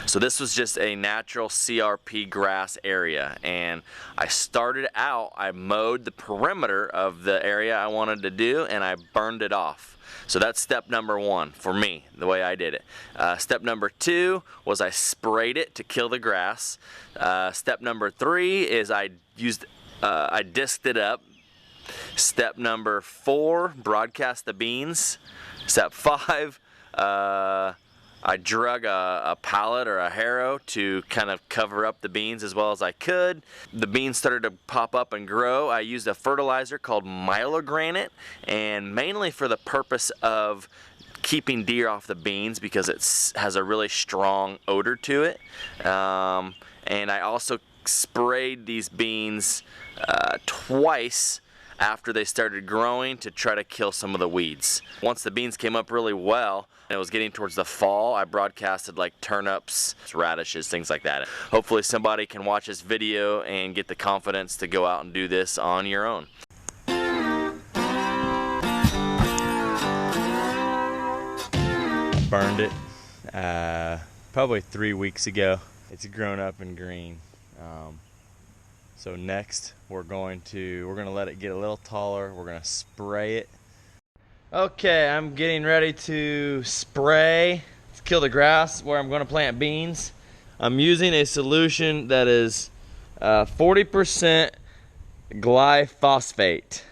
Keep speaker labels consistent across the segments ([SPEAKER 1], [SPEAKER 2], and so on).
[SPEAKER 1] So this was just a natural CRP grass area, and I started out, I mowed the perimeter of the area I wanted to do, and I burned it off. So that's step number one for me, the way I did it. Step number two was I sprayed it to kill the grass. Step number three is I disked it up. Step number four, broadcast the beans. Step five, I drug a pallet or a harrow to kind of cover up the beans as well as I could. The beans started to pop up and grow. I used a fertilizer called Milogranite, and mainly for the purpose of keeping deer off the beans because it has a really strong odor to it. And I also sprayed these beans twice after they started growing to try to kill some of the weeds. Once the beans came up really well, and it was getting towards the fall, I broadcasted like turnips, radishes, things like that. Hopefully somebody can watch this video and get the confidence to go out and do this on your own. Burned it probably 3 weeks ago. It's grown up and green. So next we're gonna let it get a little taller. We're gonna spray it. Okay, I'm getting ready to spray to kill the grass where I'm gonna plant beans. I'm using a solution that is 40% glyphosate.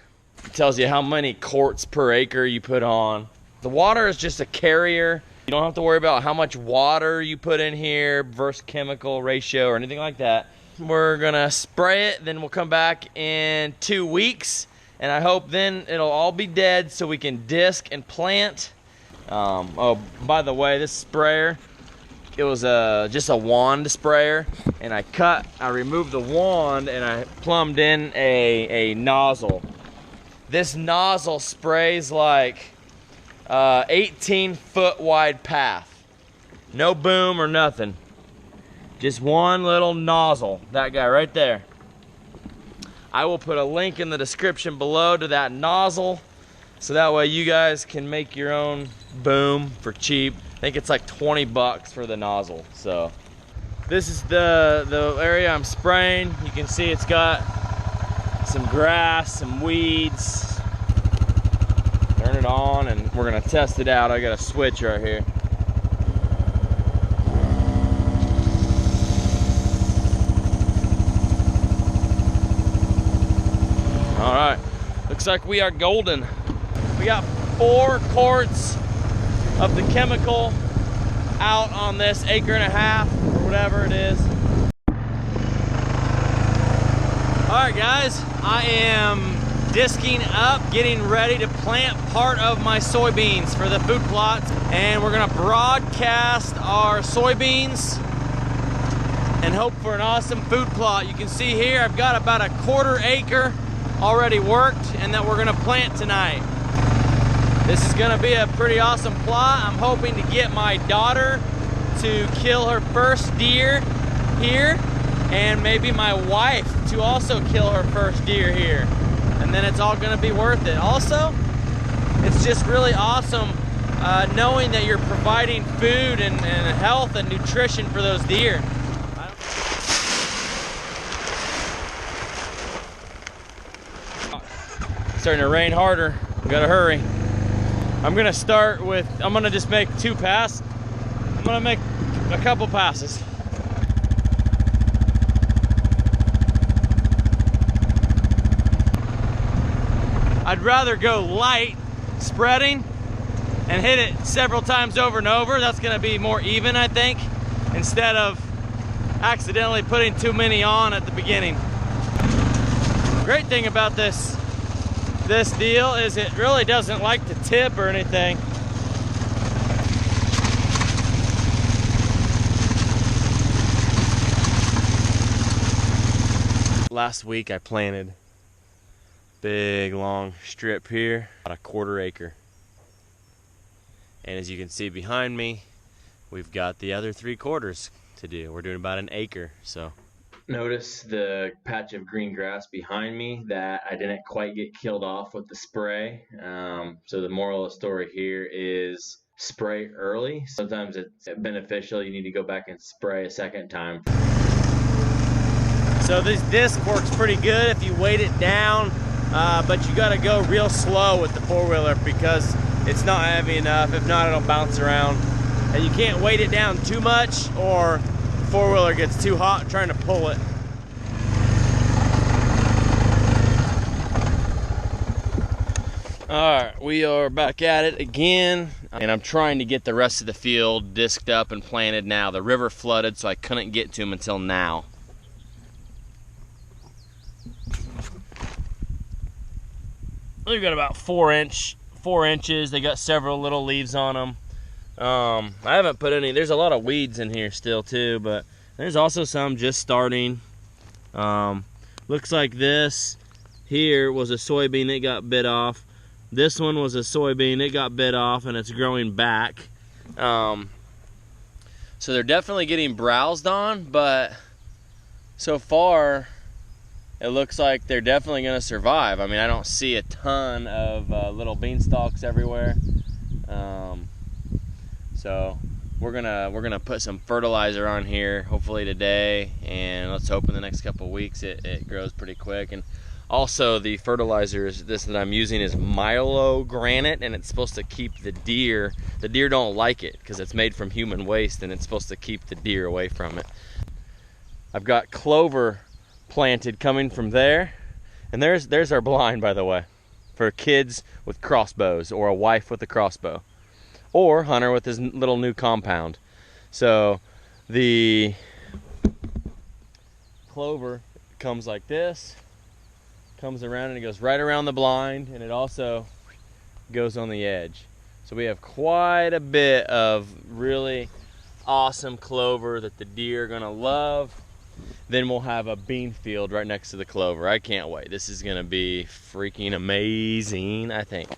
[SPEAKER 1] It tells you how many quarts per acre you put on. The water is just a carrier. You don't have to worry about how much water you put in here versus chemical ratio or anything like that. We're gonna spray it, then we'll come back in 2 weeks, and I hope then it'll all be dead so we can disc and plant. Oh, by the way, this sprayer, it was just a wand sprayer, and I removed the wand and I plumbed in a nozzle. This nozzle sprays like 18-foot wide path. No boom or nothing. Just one little nozzle, that guy right there. I will put a link in the description below to that nozzle, so that way you guys can make your own boom for cheap. I think it's like 20 bucks for the nozzle. So this is the area I'm spraying. You can see it's got some grass, some weeds. Turn it on and we're gonna test it out. I got a switch right here. All right, looks like we are golden. We got 4 quarts of the chemical out on this 1.5 acres or whatever it is. All right, guys, I am disking up, getting ready to plant part of my soybeans for the food plots, and we're gonna broadcast our soybeans and hope for an awesome food plot. You can see here I've got about a 1/4 acre already worked and that we're gonna plant tonight. This is gonna be a pretty awesome plot. I'm hoping to get my daughter to kill her first deer here, and maybe my wife to also kill her first deer here. And then it's all gonna be worth it. Also, it's just really awesome knowing that you're providing food and health and nutrition for those deer. Starting to rain harder, gotta hurry. I'm gonna just make 2 passes. I'm gonna make a couple passes. I'd rather go light spreading and hit it several times over and over. That's gonna be more even, I think, instead of accidentally putting too many on at the beginning. Great thing about this deal is it really doesn't like to tip or anything.
[SPEAKER 2] Last week I planted big long strip here, about a 1/4 acre. And as you can see behind me, we've got the other 3/4 to do. We're doing about an acre, so. Notice the patch of green grass behind me that I didn't quite get killed off with the spray. So the moral of the story here is spray early. Sometimes it's beneficial. You need to go back and spray a second time. So this disc works pretty good if you weight it down, but you gotta go real slow with the 4-wheeler because it's not heavy enough. If not, it'll bounce around. And you can't weight it down too much or the 4-wheeler gets too hot trying to pull it. All right, we are back at it again. And I'm trying to get the rest of the field disked up and planted now. The river flooded, so I couldn't get to them until now. They've got about 4 inches. They got several little leaves on them. I haven't put any, there's a lot of weeds in here still too, but there's also some just starting. Looks like this here was a soybean that got bit off. This one was a soybean, it got bit off and it's growing back. So they're definitely getting browsed on, but so far it looks like they're definitely gonna survive. I mean, I don't see a ton of little bean stalks everywhere. So we're gonna put some fertilizer on here hopefully today, and let's hope in the next couple of weeks it grows pretty quick. And also the fertilizer is this that I'm using is Milo granite, and it's supposed to keep the deer don't like it because it's made from human waste, and it's supposed to keep the deer away from it. I've got clover planted coming from there, and there's our blind, by the way, for kids with crossbows or a wife with a crossbow or Hunter with his little new compound. So the clover comes like this, comes around, and it goes right around the blind, and it also goes on the edge. So we have quite a bit of really awesome clover that the deer are gonna love. Then we'll have a bean field right next to the clover. I can't wait. This is gonna be freaking amazing, I think.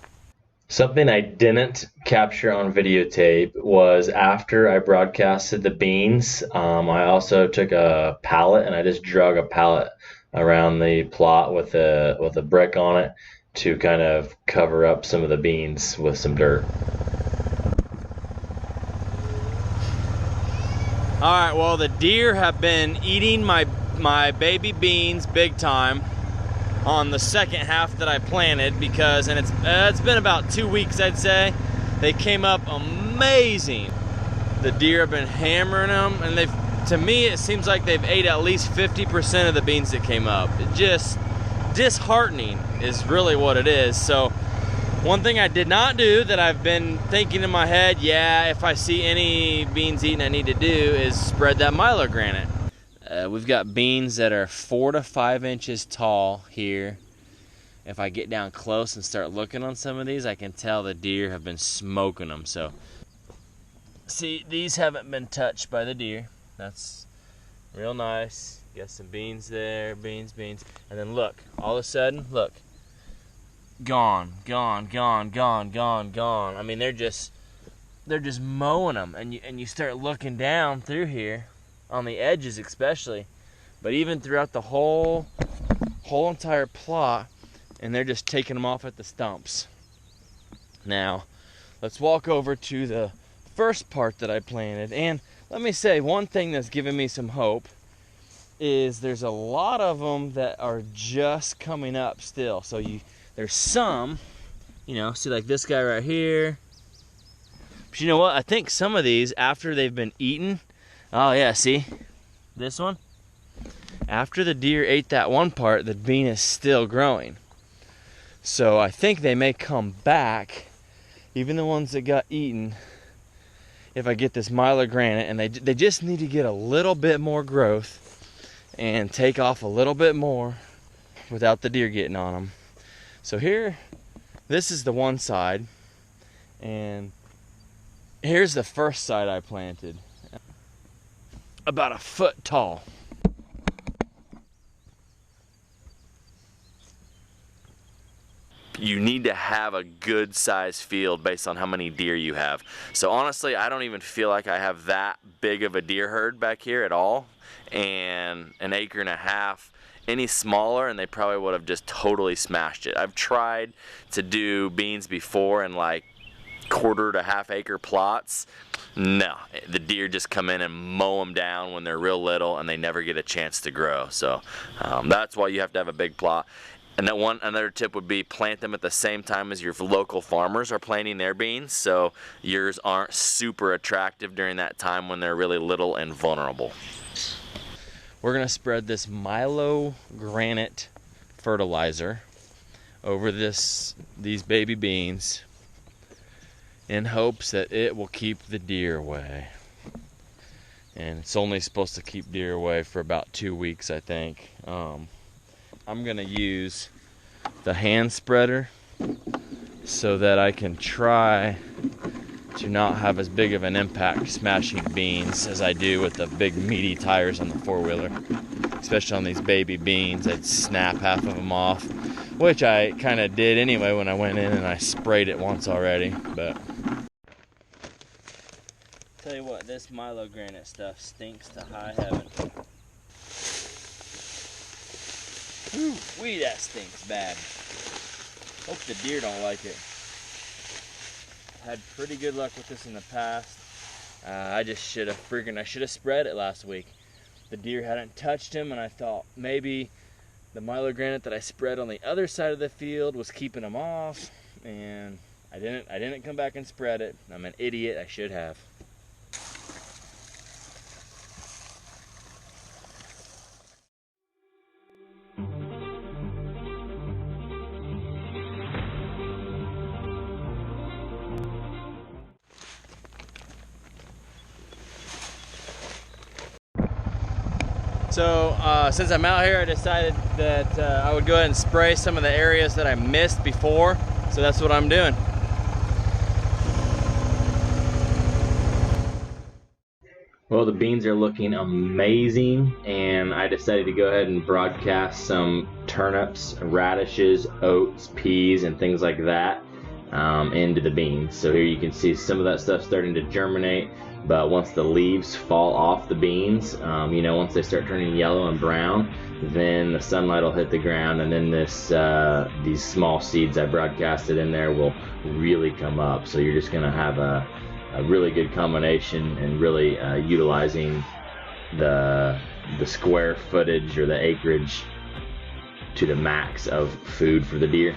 [SPEAKER 2] Something I didn't capture on videotape was after I broadcasted the beans, I also took a pallet and I just drug a pallet around the plot with a brick on it to kind of cover up some of the beans with some dirt. All right, well, the deer have been eating my baby beans big time on the second half that I planted because, and it's been about 2 weeks, I'd say. They came up amazing. The deer have been hammering them, and to me, it seems like they've ate at least 50% of the beans that came up. It just disheartening is really what it is. So one thing I did not do that I've been thinking in my head, yeah, if I see any beans eaten, I need to do is spread that Milo granite. We've got beans that are 4 to 5 inches tall here. If I get down close and start looking on some of these, I can tell the deer have been smoking them. So, see, these haven't been touched by the deer. That's real nice. Got some beans there, beans. And then look, all of a sudden, look. Gone. I mean, they're just mowing them. And you start looking down through here, on the edges especially, but even throughout the whole entire plot, and they're just taking them off at the stumps. Now, let's walk over to the first part that I planted, and let me say one thing that's giving me some hope is there's a lot of them that are just coming up still. So there's some, see like this guy right here. But you know what? I think some of these, after they've been eaten, oh yeah, see? This one? After the deer ate that one part, the bean is still growing. So I think they may come back, even the ones that got eaten, if I get this Milo granite, and they just need to get a little bit more growth and take off a little bit more without the deer getting on them. So here, this is the one side, and here's the first side I planted. About a foot tall.
[SPEAKER 1] you need to have a good sized field based on how many deer you have. So honestly, I don't even feel like I have that big of a deer herd back here at all. And an acre and a half, any smaller and they probably would have just totally smashed it. I've tried to do beans before in like quarter to half acre plots. No, the deer just come in and mow them down when they're real little and they never get a chance to grow. So that's why you have to have a big plot. And another tip would be plant them at the same time as your local farmers are planting their beans, so yours aren't super attractive during that time when they're really little and vulnerable.
[SPEAKER 2] We're gonna spread this Milo granite fertilizer over these baby beans in hopes that it will keep the deer away. And it's only supposed to keep deer away for about 2 weeks, I think. I'm gonna use the hand spreader so that I can try to not have as big of an impact smashing beans as I do with the big meaty tires on the four-wheeler. Especially on these baby beans, I'd snap half of them off, which I kind of did anyway when I went in and I sprayed it once already. But tell you what, this Milo granite stuff stinks to high heaven. Ooh, that stinks bad. Hope the deer don't like it. Had pretty good luck with this in the past. I should have spread it last week. The deer hadn't touched him, and I thought maybe the Milo granite that I spread on the other side of the field was keeping them off, and I didn't come back and spread it. I'm an idiot. I should have. So since I'm out here, I decided that I would go ahead and spray some of the areas that I missed before. So that's what I'm doing. Well, the beans are looking amazing, and I decided to go ahead and broadcast some turnips, radishes, oats, peas, and things like that into the beans. So here you can see some of that stuff starting to germinate. But once the leaves fall off the beans, once they start turning yellow and brown, then the sunlight will hit the ground, and then these small seeds I broadcasted in there will really come up. So you're just going to have a really good combination and really utilizing the square footage or the acreage to the max of food for the deer.